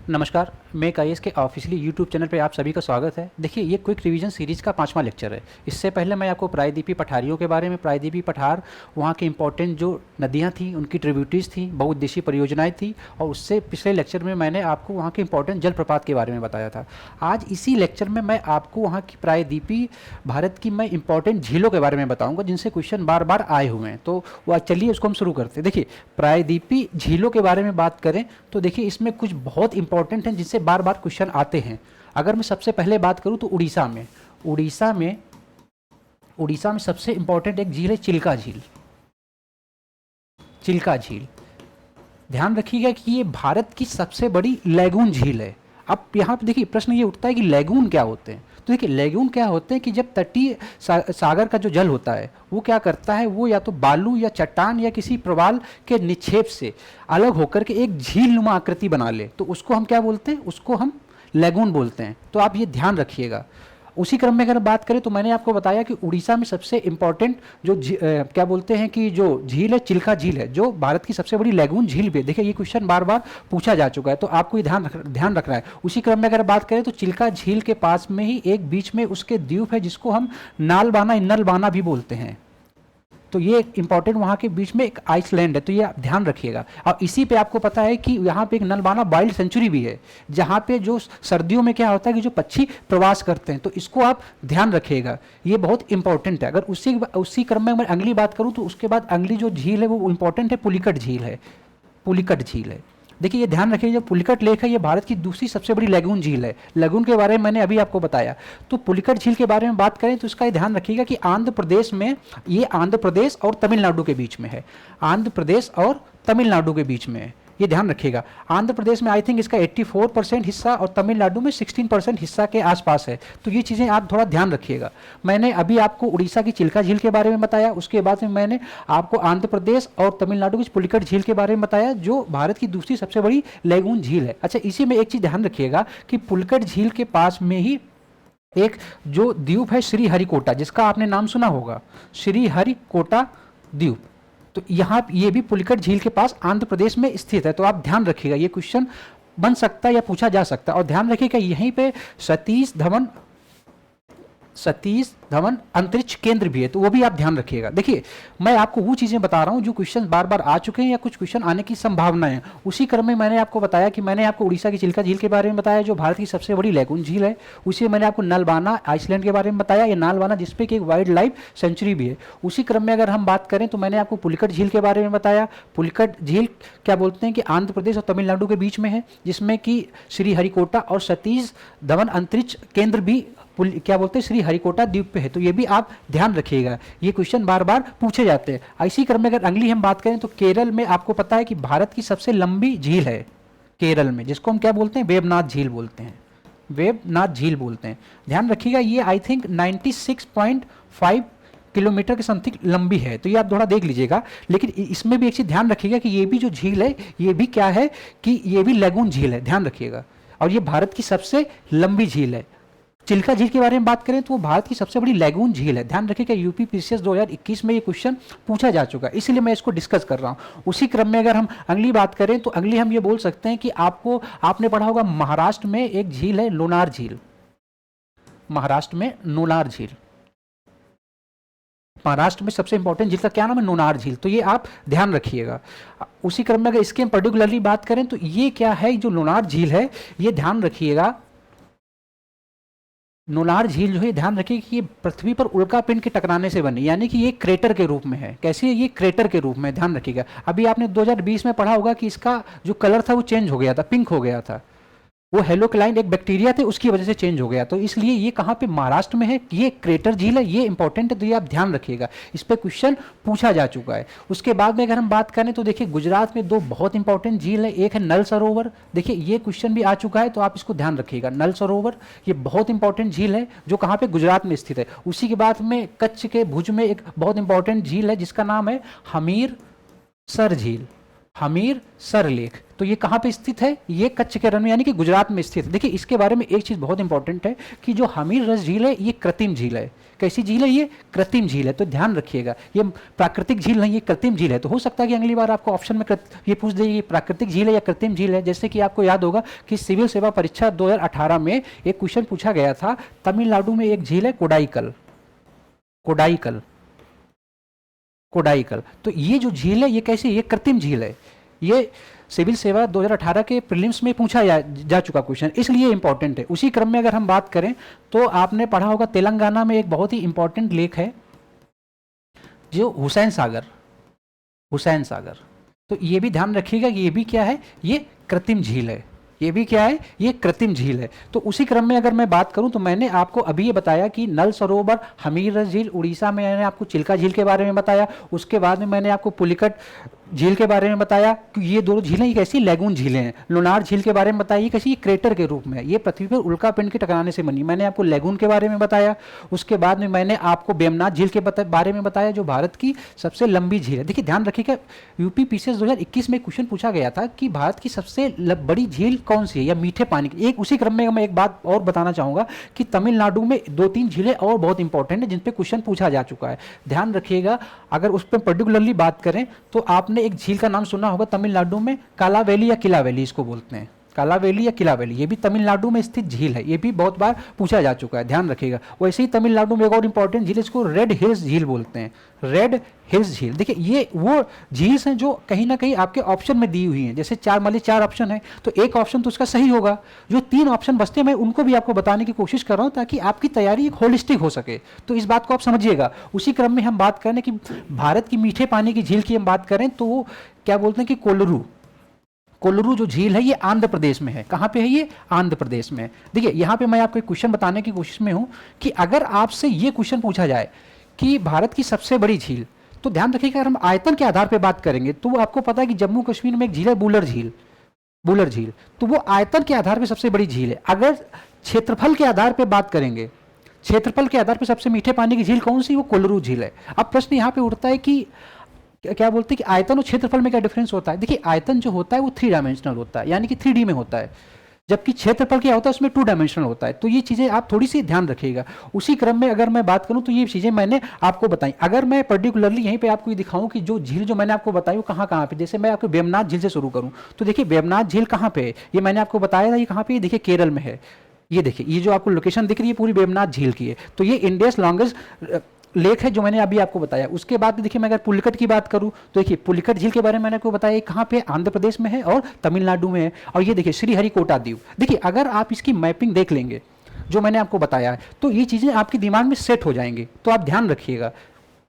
नमस्कार, मैं IAS के ऑफिशियली यूट्यूब चैनल पे आप सभी का स्वागत है। देखिए, ये क्विक रिवीजन सीरीज़ का 5वां लेक्चर है। इससे पहले मैं आपको प्रायद्वीपीय पठारियों के बारे में, प्रायद्वीपीय पठार, वहाँ के इंपॉर्टेंट जो नदियाँ थीं, उनकी ट्रिब्यूटरीज थी, बहुउद्देशीय परियोजनाएँ थी, और उससे पिछले लेक्चर में मैंने आपको वहाँ के इंपॉर्टेंट जलप्रपात के बारे में बताया था। आज इसी लेक्चर में मैं आपको वहाँ की प्रायद्वीपीय भारत की मैं इंपॉर्टेंट झीलों के बारे में बताऊँगा, जिनसे क्वेश्चन बार बार आए हुए हैं। तो वो चलिए उसको हम शुरू करते हैं। देखिए, प्रायद्वीपीय झीलों के बारे में बात करें तो देखिए, इसमें कुछ बहुत इंपॉर्टेंट हैं जिनसे बार बार क्वेश्चन आते हैं। अगर मैं सबसे पहले बात करूं तो उड़ीसा में सबसे इंपॉर्टेंट एक झील है चिल्का झील। चिल्का झील, ध्यान रखिएगा कि ये भारत की सबसे बड़ी लैगून झील है। अब यहाँ पे देखिए प्रश्न ये उठता है कि लैगून क्या होते हैं। तो देखिए, लैगून क्या होते हैं कि जब तटीय सागर का जो जल होता है वो क्या करता है, वो या तो बालू या चट्टान या किसी प्रवाल के निक्षेप से अलग होकर के एक झील नुमा आकृति बना ले, तो उसको हम क्या बोलते हैं, उसको हम लैगून बोलते हैं। तो आप ये ध्यान रखिएगा। उसी क्रम में अगर बात करें तो मैंने आपको बताया कि उड़ीसा में सबसे इंपॉर्टेंट जो क्या बोलते हैं कि जो झील है, चिल्का झील है, जो भारत की सबसे बड़ी लैगून झील भी है। देखिए, ये क्वेश्चन बार बार पूछा जा चुका है, तो आपको ये ध्यान रखना है। उसी क्रम में अगर बात करें तो चिल्का झील के पास में ही एक बीच में उसके द्वीप है, जिसको हम नलबाना भी बोलते हैं। तो ये इंपॉर्टेंट, वहाँ के बीच में एक आइसलैंड है, तो ये आप ध्यान रखिएगा। और इसी पे आपको पता है कि यहाँ पे एक नलबाना वाइल्ड सेंचुरी भी है, जहाँ पे जो सर्दियों में क्या होता है कि जो पक्षी प्रवास करते हैं, तो इसको आप ध्यान रखिएगा, ये बहुत इंपॉर्टेंट है। अगर उसी क्रम में मैं अगली बात करूँ तो उसके बाद अगली जो झील है वो इंपॉर्टेंट है, पुलिकट झील है। पुलिकट झील है, देखिए ये ध्यान रखिए, जो पुलिकट लेक है ये भारत की दूसरी सबसे बड़ी लैगून झील है। लैगून के बारे में मैंने अभी आपको बताया। तो पुलिकट झील के बारे में बात करें तो इसका ध्यान रखिएगा कि आंध्र प्रदेश में, ये आंध्र प्रदेश और तमिलनाडु के बीच में है। आंध्र प्रदेश और तमिलनाडु के बीच में है, ये ध्यान रखिएगा। आंध्र प्रदेश में आई थिंक इसका 84% हिस्सा और तमिलनाडु में 16% हिस्सा के आसपास है। तो ये चीज़ें आप थोड़ा ध्यान रखिएगा। मैंने अभी आपको उड़ीसा की चिल्का झील के बारे में बताया, उसके बाद में मैंने आपको आंध्र प्रदेश और तमिलनाडु की पुलिकट झील के बारे में बताया, जो भारत की दूसरी सबसे बड़ी लैगून झील है। अच्छा, इसी में एक चीज़ ध्यान रखिएगा कि पुलिकट झील के पास में ही एक जो द्वीप है श्रीहरिकोटा, जिसका आपने नाम सुना होगा, श्रीहरिकोटा द्वीप। तो यहाँ ये भी पुलिकट झील के पास आंध्र प्रदेश में स्थित है। तो आप ध्यान रखिएगा, ये क्वेश्चन बन सकता है या पूछा जा सकता है। और ध्यान रखिएगा यहीं पे सतीश धवन अंतरिक्ष केंद्र भी है, तो वो भी आप ध्यान रखिएगा। देखिए, मैं आपको वो चीज़ें बता रहा हूँ जो क्वेश्चन बार बार आ चुके हैं या कुछ क्वेश्चन आने की संभावना है। उसी क्रम में मैंने आपको बताया कि मैंने आपको उड़ीसा की चिल्का झील के बारे में बताया, जो भारत की सबसे बड़ी लैगून झील है। उसी मैंने आपको नलबाना आइसलैंड के बारे में बताया, ये नलबाना जिसपे कि एक वाइल्ड लाइफ सेंचुरी भी है। उसी क्रम में अगर हम बात करें तो मैंने आपको पुलिकट झील के बारे में बताया। पुलिकट झील क्या बोलते हैं कि आंध्र प्रदेश और तमिलनाडु के बीच में है, जिसमें कि श्रीहरिकोटा और सतीश धवन अंतरिक्ष केंद्र भी क्या बोलते हैं श्रीहरिकोटा द्वीप पे है। तो ये भी आप ध्यान रखिएगा, ये क्वेश्चन बार बार पूछे जाते हैं। इसी क्रम में अगर अगली हम बात करें तो केरल में आपको पता है कि भारत की सबसे लंबी झील है केरल में, जिसको हम क्या बोलते हैं, वेबनाथ झील बोलते हैं। वेबनाथ झील बोलते हैं, ध्यान रखिएगा। ये आई थिंक 96.5 किलोमीटर के समथिंग लंबी है, तो ये आप थोड़ा देख लीजिएगा। लेकिन इसमें भी एक चीज ध्यान रखिएगा कि ये भी जो झील है ये भी क्या है कि ये भी लैगून झील है, ध्यान रखिएगा। और ये भारत की सबसे लंबी झील है। चिल्का झील के बारे में बात करें तो वो भारत की सबसे बड़ी लैगून झील है। ध्यान रखिएगा, यूपी पीसीएस 2021 में ये क्वेश्चन पूछा जा चुका है, इसीलिए मैं इसको डिस्कस कर रहा हूँ। उसी क्रम में अगर हम अगली बात करें तो अगली हम ये बोल सकते हैं कि आपने पढ़ा होगा महाराष्ट्र में एक झील है लोनार झील। महाराष्ट्र में नोनार झील, महाराष्ट्र में सबसे इंपॉर्टेंट झील का क्या नाम है, नोनार झील। तो ये आप ध्यान रखिएगा। उसी क्रम में अगर इसके हम पर्टिकुलरली बात करें तो ये क्या है, जो लोनार झील है, ये ध्यान रखिएगा। नोनार झील जो है, ध्यान रखिए कि ये पृथ्वी पर उल्का पिंड के टकराने से बनी, यानी कि ये क्रेटर के रूप में है। कैसे है, ये क्रेटर के रूप में, ध्यान रखिएगा। अभी आपने 2020 में पढ़ा होगा कि इसका जो कलर था वो चेंज हो गया था, पिंक हो गया था। वो हेलोक्लाइन एक बैक्टीरिया थे, उसकी वजह से चेंज हो गया। तो इसलिए ये कहाँ पे, महाराष्ट्र में है, ये क्रेटर झील है, ये इंपॉर्टेंट है, तो ये आप ध्यान रखिएगा। इस पे क्वेश्चन पूछा जा चुका है। उसके बाद में अगर हम बात करें तो देखिए, गुजरात में दो बहुत इंपॉर्टेंट झील है, एक है नल सरोवर। देखिए, ये क्वेश्चन भी आ चुका है, तो आप इसको ध्यान रखिएगा। नल सरोवर ये बहुत इंपॉर्टेंट झील है, जो कहाँ पे, गुजरात में स्थित है। उसी के बाद में कच्छ के भुज में एक बहुत इंपॉर्टेंट झील है, जिसका नाम है हमीरसर झील, हमीरसर लेक। तो ये कहाँ पे स्थित है? ये कच्छ के रण में यानी कि गुजरात में स्थित है। देखिए इसके बारे में एक चीज़ बहुत इंपॉर्टेंट है कि जो हमीर रस झील है ये कृत्रिम झील है। कैसी झील है? ये कृत्रिम झील है। तो ध्यान रखिएगा ये प्राकृतिक झील नहीं, ये कृत्रिम झील है। तो हो सकता है कि अगली बार आपको ऑप्शन में ये पूछ दे ये प्राकृतिक झील है या कृत्रिम झील है। जैसे कि आपको याद होगा कि सिविल सेवा परीक्षा 2018 में एक क्वेश्चन पूछा गया था, तमिलनाडु में एक झील है कोडाईकल, कोडाईकल, कोडाईकल। तो ये जो झील है ये कैसी? ये कृत्रिम झील है। ये सिविल सेवा 2018 के प्रीलिम्स में पूछा जा चुका क्वेश्चन, इसलिए इंपॉर्टेंट है। उसी क्रम में अगर हम बात करें तो आपने पढ़ा होगा तेलंगाना में एक बहुत ही इंपॉर्टेंट लेक है जो हुसैन सागर, हुसैन सागर। तो ये भी ध्यान रखिएगा कि ये भी क्या है? ये कृत्रिम झील है। ये भी क्या है? ये कृत्रिम झील है। तो उसी क्रम में अगर मैं बात करूं तो मैंने आपको अभी ये बताया कि नल सरोवर, हमीर रस झील उड़ीसा में, मैंने आपको चिल्का झील के बारे में बताया। उसके बाद में मैंने आपको पुलिकट झील के बारे में बताया कि ये दोनों झीलें ये कैसी लैगून झीलें हैं। लोनार झील के बारे में बताया ये कैसी? ये क्रेटर के रूप में, ये पृथ्वी पर उल्कापिंड के टकराने से बनी। मैंने आपको लैगून के बारे में बताया। उसके बाद में मैंने आपको बेमनाथ झील के बारे में बताया जो भारत की सबसे लंबी झील है। देखिए ध्यान रखिएगा यूपी पीसीएस 2021 में क्वेश्चन पूछा गया था कि भारत की सबसे बड़ी झील कौन सी है या मीठे पानी की। एक उसी क्रम में मैं एक बात और बताना चाहूंगा कि तमिलनाडु में 2-3 झीलें और बहुत इंपॉर्टेंट है जिन पे क्वेश्चन पूछा जा चुका है। ध्यान रखिएगा अगर उस पर पर्टिकुलरली बात करें तो आपने एक झील का नाम सुना होगा तमिलनाडु में, काला वैली या किला वैली इसको बोलते हैं, काला वैली या किला वैली। ये भी तमिलनाडु में स्थित झील है, ये भी बहुत बार पूछा जा चुका है, ध्यान रखिएगा। वैसे ही तमिलनाडु में एक और इंपॉर्टेंट झील इसको रेड हिल्स झील बोलते हैं, रेड हिल्स झील। देखिए ये वो झील हैं जो कहीं ना कहीं आपके ऑप्शन में दी हुई हैं। जैसे 4 ऑप्शन है तो एक ऑप्शन तो उसका सही होगा। जो 3 ऑप्शन बचते हैं मैं उनको भी आपको बताने की कोशिश कर रहा हूं ताकि आपकी तैयारी एक होलिस्टिक हो सके। तो इस बात को आप समझिएगा। उसी क्रम में हम बात करें कि भारत की मीठे पानी की झील की हम बात करें तो वो क्या बोलते हैं कि कोल्लुरु, कोल्लुरु जो झील है ये आंध्र प्रदेश में है। कहाँ पे है? ये आंध्र प्रदेश में। देखिए यहाँ पे मैं आपको एक क्वेश्चन बताने की कोशिश में हूँ कि अगर आपसे ये क्वेश्चन पूछा जाए कि भारत की सबसे बड़ी झील, तो ध्यान रखिएगा अगर हम आयतन के आधार पे बात करेंगे तो वो आपको पता है कि जम्मू कश्मीर में एक झील है बुलर झील, बुलर झील। तो वो आयतन के आधार पर सबसे बड़ी झील है। अगर क्षेत्रफल के आधार पर बात करेंगे, क्षेत्रफल के आधार पर सबसे मीठे पानी की झील कौन सी? वो कोल्लुरु झील है। अब प्रश्न यहाँ पे उठता है कि क्या बोलते हैं कि आयतन और क्षेत्रफल में क्या डिफरेंस होता है? देखिए आयतन जो होता है वो 3 डायमेंशनल होता है, यानी कि 3D में होता है, जबकि क्षेत्रफल क्या होता है उसमें 2 डायमेंशनल होता है। तो ये चीज़ें आप थोड़ी सी ध्यान रखिएगा। उसी क्रम में अगर मैं बात करूं तो ये चीज़ें मैंने आपको बताई। अगर मैं पर्टिकुलरली यहीं पे आपको ये दिखाऊं कि जो झील जो मैंने आपको बताई वो कहाँ कहाँ पे, जैसे मैं आपको वेमनाथ झील से शुरू करूँ तो देखिए वेमनाथ झील कहाँ पे है? ये मैंने आपको बताया था, ये कहाँ पे? देखिए केरल में है। ये देखिए ये जो आपको लोकेशन दिख रही है पूरी वेमनाथ झील की है। तो ये इंडियाज लॉन्गेस्ट लेक है जो मैंने अभी आपको बताया। उसके बाद देखिए मैं अगर पुलिकट की बात करूं तो देखिए पुलिकट झील के बारे में मैंने आपको बताया कहाँ पे? आंध्र प्रदेश में है और तमिलनाडु में है। और ये देखिए श्रीहरिकोटा द्वीप। देखिए अगर आप इसकी मैपिंग देख लेंगे जो मैंने आपको बताया है तो ये चीज़ें आपके दिमाग में सेट हो जाएंगी। तो आप ध्यान रखिएगा।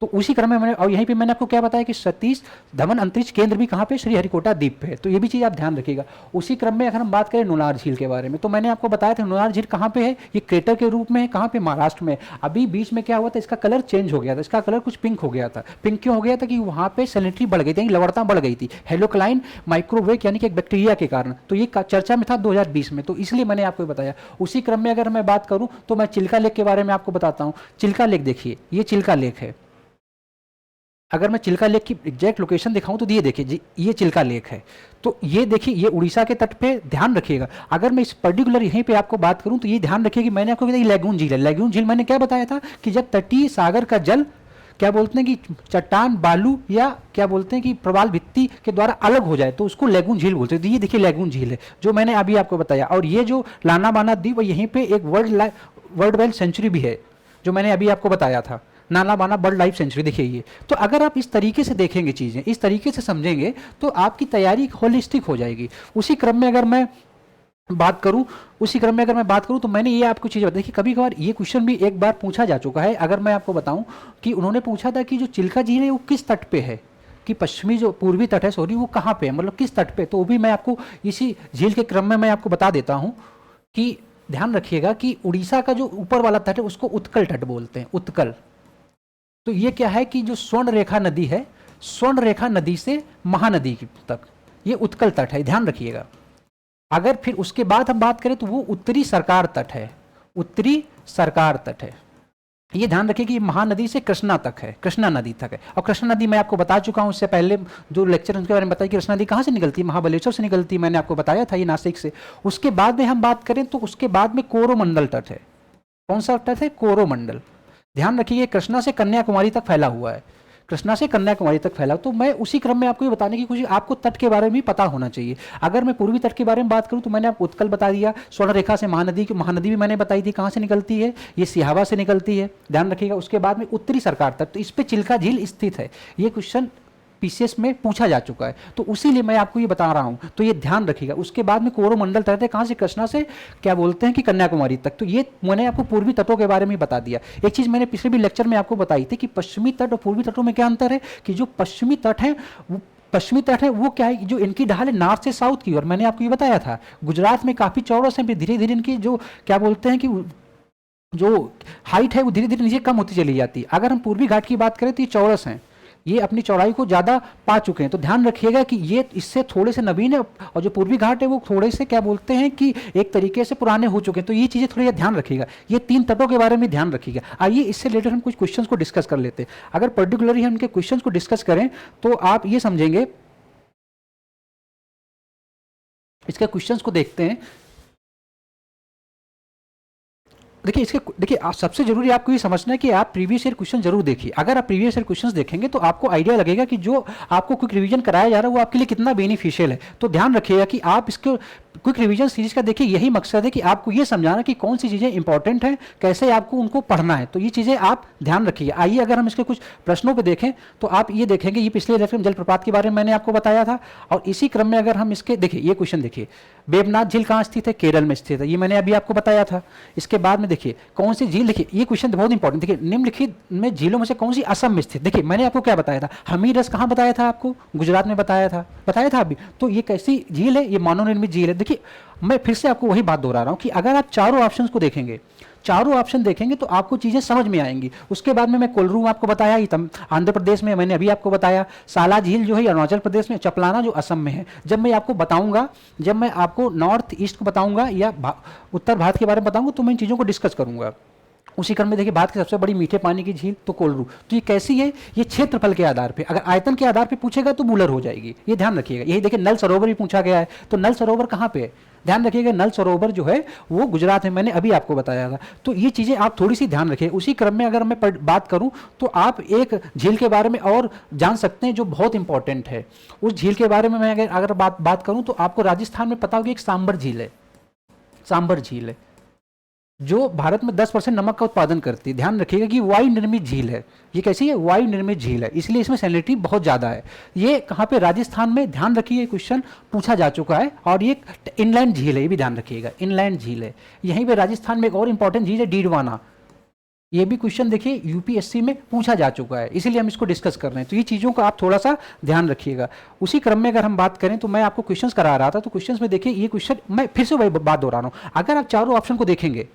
तो उसी क्रम में मैंने और यहीं पे मैंने आपको क्या बताया कि सतीश धवन अंतरिक्ष केंद्र भी कहाँ पे? श्रीहरिकोटा द्वीप पे है। तो ये भी चीज़ आप ध्यान रखिएगा। उसी क्रम में अगर हम बात करें नुनार झील के बारे में तो मैंने आपको बताया था नुनार झील कहाँ पे है? ये क्रेटर के रूप में है। कहाँ पे? महाराष्ट्र में। अभी बीच में क्या हुआ था, इसका कलर चेंज हो गया था, इसका कलर कुछ पिंक हो गया था। पिंक क्यों हो गया था? कि वहाँ पे सैलिनिटी बढ़ गई थी, लवणता बढ़ गई थी, हेलोक्लाइन माइक्रोवेव यानी कि एक बैक्टीरिया के कारण। तो ये चर्चा में था 2020 में, तो इसलिए मैंने आपको बताया। उसी क्रम में अगर मैं बात करूँ तो मैं चिल्का लेक के बारे में आपको बताता हूँ। चिल्का लेक देखिए, ये चिल्का लेक है। अगर मैं चिल्का लेक की एग्जैक्ट लोकेशन दिखाऊं तो ये देखिए जी, ये चिल्का लेक है। तो ये देखिए ये उड़ीसा के तट पे, ध्यान रखिएगा। अगर मैं इस पर्टिकुलर यहीं पे आपको बात करूं तो ये ध्यान रखिए कि मैंने आपको बताया लैगून झील है। लैगून झील मैंने क्या बताया था कि जब तटीय सागर का जल क्या बोलते हैं कि चट्टान, बालू या क्या बोलते हैं कि प्रवाल भित्ति के द्वारा अलग हो जाए तो उसको लैगून झील बोलते हैं। तो ये देखिए लैगून झील है जो मैंने अभी आपको बताया। और ये जो लाना बाना द्वीप यहीं पे एक वर्ल्ड वाइल्ड सेंचुरी भी है जो मैंने अभी आपको बताया था, नाला बाना बर्ड लाइफ सेंचुरी। देखिए ये तो अगर आप इस तरीके से देखेंगे चीज़ें, इस तरीके से समझेंगे तो आपकी तैयारी होलिस्टिक हो जाएगी। उसी क्रम में अगर मैं बात करूं तो मैंने ये आपको चीज़ बताई कि कभी कभार ये क्वेश्चन भी एक बार पूछा जा चुका है। अगर मैं आपको बताऊं कि उन्होंने पूछा था कि जो चिल्का झील है वो किस तट पे है, कि पश्चिमी जो पूर्वी तट है सॉरी वो कहाँ पे है, मतलब किस तट पे। तो वो भी मैं आपको इसी झील के क्रम में मैं आपको बता देता हूँ कि ध्यान रखिएगा कि उड़ीसा का जो ऊपर वाला तट है उसको उत्कल तट बोलते हैं, उत्कल। तो ये क्या है कि जो स्वर्ण रेखा नदी है, स्वर्ण रेखा नदी से महानदी तक ये उत्कल तट है, ध्यान रखिएगा। अगर फिर उसके बाद हम बात करें तो वो उत्तरी सरकार तट है, उत्तरी सरकार तट है। ये ध्यान रखिए कि ये महानदी से कृष्णा तक है, कृष्णा नदी तक है। और कृष्णा नदी मैं आपको बता चुका हूँ इससे पहले जो लेक्चर उनके बारे में बताया कि कृष्णा नदी कहाँ से निकलती है, महाबलेश्वर से निकलती है, मैंने आपको बताया था, ये नासिक से। उसके बाद में हम बात करें तो उसके बाद में कोरोमंडल तट है। कौन सा तट है? कोरोमंडल। ध्यान रखिए कृष्णा से कन्याकुमारी तक फैला हुआ है, कृष्णा से कन्याकुमारी तक फैला। तो मैं उसी क्रम में आपको ये बताने की कोशिश, आपको तट के बारे में भी पता होना चाहिए। अगर मैं पूर्वी तट के बारे में बात करूं तो मैंने आपको उत्कल बता दिया, स्वर्ण रेखा से महानदी की, महानदी भी मैंने बताई थी कहाँ से निकलती है, ये सिहावा से निकलती है, ध्यान रखिएगा। उसके बाद में उत्तरी सरकार तट, तो इस पे चिल्का झील स्थित है। ये क्वेश्चन पीसीएस में पूछा जा चुका है, तो उसीलिए मैं आपको ये बता रहा हूँ, तो ये ध्यान रखिएगा। उसके बाद में कोरोमंडल तट है, कहाँ से? कृष्णा से क्या बोलते हैं कि कन्याकुमारी तक। तो ये मैंने आपको पूर्वी तटों के बारे में बता दिया। एक चीज़ मैंने पिछले भी लेक्चर में आपको बताई थी कि पश्चिमी तट और पूर्वी तटों में क्या अंतर है, कि जो पश्चिमी तट है वो क्या है, जो इनकी ढाल है नॉर्थ से साउथ की ओर, मैंने आपको ये बताया था। गुजरात में काफ़ी चौड़स है, धीरे धीरे इनकी जो क्या बोलते हैं कि जो हाइट है वो धीरे धीरे नीचे कम होती चली जाती है। अगर हम पूर्वी घाट की बात करें तो ये चौरस हैं, ये अपनी चौड़ाई को ज़्यादा पा चुके हैं। तो ध्यान रखिएगा कि ये इससे थोड़े से नवीन है, और जो पूर्वी घाट है वो थोड़े से क्या बोलते हैं कि एक तरीके से पुराने हो चुके हैं। तो ये चीज़ें थोड़ी ध्यान रखिएगा, ये 3 तटों के बारे में ध्यान रखिएगा। आइए इससे रिलेटेड हम कुछ क्वेश्चंस को डिस्कस कर लेते हैं। अगर पर्टिकुलरली हम इनके क्वेश्चंस को डिस्कस करें तो आप ये समझेंगे, इसके क्वेश्चंस को देखते हैं। देखिए सबसे जरूरी आपको ये समझना है कि आप प्रीवियस ईयर क्वेश्चन जरूर देखिए। अगर आप प्रीवियस ईयर क्वेश्चंस देखेंगे तो आपको आइडिया लगेगा कि जो आपको क्विक रिवीजन कराया जा रहा है वो आपके लिए कितना बेनिफिशियल है। तो ध्यान रखिएगा कि आप इसको क्विक रिवीजन सीरीज का देखिए, यही मकसद है कि आपको ये समझाना कि कौन सी चीज़ें इंपॉर्टेंट हैं, कैसे आपको उनको पढ़ना है। तो ये चीज़ें आप ध्यान रखिए। आइए अगर हम इसके कुछ प्रश्नों पर देखें तो आप ये देखेंगे, ये पिछले लेक्चर में जलप्रपात के बारे में मैंने आपको बताया था, और इसी क्रम में अगर हम इसके देखिए, ये क्वेश्चन देखिए, बेबनाथ झील कहाँ स्थित है? केरल में स्थित है, ये मैंने अभी आपको बताया था। इसके बाद में देखिए कौन सी झील, देखिए ये क्वेश्चन बहुत इंपॉर्टेंट, देखिए निम्नलिखित में झीलों में से कौन सी असम में स्थित? देखिए मैंने आपको क्या बताया था, हमीरस कहाँ बताया था आपको? गुजरात में बताया था अभी। तो ये कैसी झील है? ये मानव निर्मित झील है। देखिए मैं फिर से आपको वही बात दोहरा रहा हूँ कि अगर आप चारों ऑप्शंस को देखेंगे, चारों ऑप्शन देखेंगे तो आपको चीज़ें समझ में आएंगी। उसके बाद में मैं कोलरू आपको बताया, आंध्र प्रदेश में, मैंने अभी आपको बताया। साला झील जो है अरुणाचल प्रदेश में, चपलाना जो असम में है। जब मैं आपको बताऊंगा, जब मैं आपको नॉर्थ ईस्ट को बताऊंगा या उत्तर भारत के बारे में बताऊंगा तो मैं इन चीज़ों को डिस्कस करूंगा। उसी क्रम में देखिए भारत की सबसे बड़ी मीठे पानी की झील तो कोलरू, तो ये कैसी है? ये क्षेत्रफल के आधार पे, अगर आयतन के आधार पे पूछेगा तो बूलर हो जाएगी, ये ध्यान रखिएगा। यही देखिए नल सरोवर भी पूछा गया है, तो नल सरोवर कहाँ पे है? ध्यान रखिएगा नल सरोवर जो है वो गुजरात में, मैंने अभी आपको बताया था। तो ये चीज़ें आप थोड़ी सी ध्यान रखिए। उसी क्रम में अगर मैं बात करूं तो आप एक झील के बारे में और जान सकते हैं जो बहुत इंपॉर्टेंट है। उस झील के बारे में मैं अगर बात करूं तो आपको राजस्थान में पता होगी एक सांबर झील है, सांबर झील है जो भारत में 10% नमक का उत्पादन करती है। ध्यान रखिएगा कि वायु निर्मित झील है। ये कैसी है? वायु निर्मित झील है, इसलिए इसमें सैलिनिटी बहुत ज़्यादा है। ये कहाँ पे? राजस्थान में। ध्यान रखिए क्वेश्चन पूछा जा चुका है। और ये इनलैंड झील है, ये भी ध्यान रखिएगा, इनलैंड झील है। यहीं पे राजस्थान में एक और इंपॉर्टेंट झील है डीडवाना, ये भी क्वेश्चन देखिए यूपीएससी में पूछा जा चुका है, इसीलिए हम इसको डिस्कस कर रहे हैं। तो ये चीज़ों का आप थोड़ा सा ध्यान रखिएगा। उसी क्रम में अगर हम बात करें तो मैं आपको क्वेश्चंस करा रहा था, तो क्वेश्चंस में देखिए ये क्वेश्चन, मैं फिर से वही बात दोहरा रहा हूँ, अगर आप चारों ऑप्शन को देखेंगे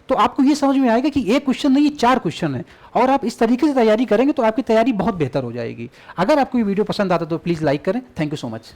तो आपको ये समझ में आएगा कि एक क्वेश्चन नहीं, 4 क्वेश्चन है, और आप इस तरीके से तैयारी करेंगे तो आपकी तैयारी बहुत बेहतर हो जाएगी। अगर आपको ये वीडियो पसंद आता तो प्लीज़ लाइक करें। Thank you so much.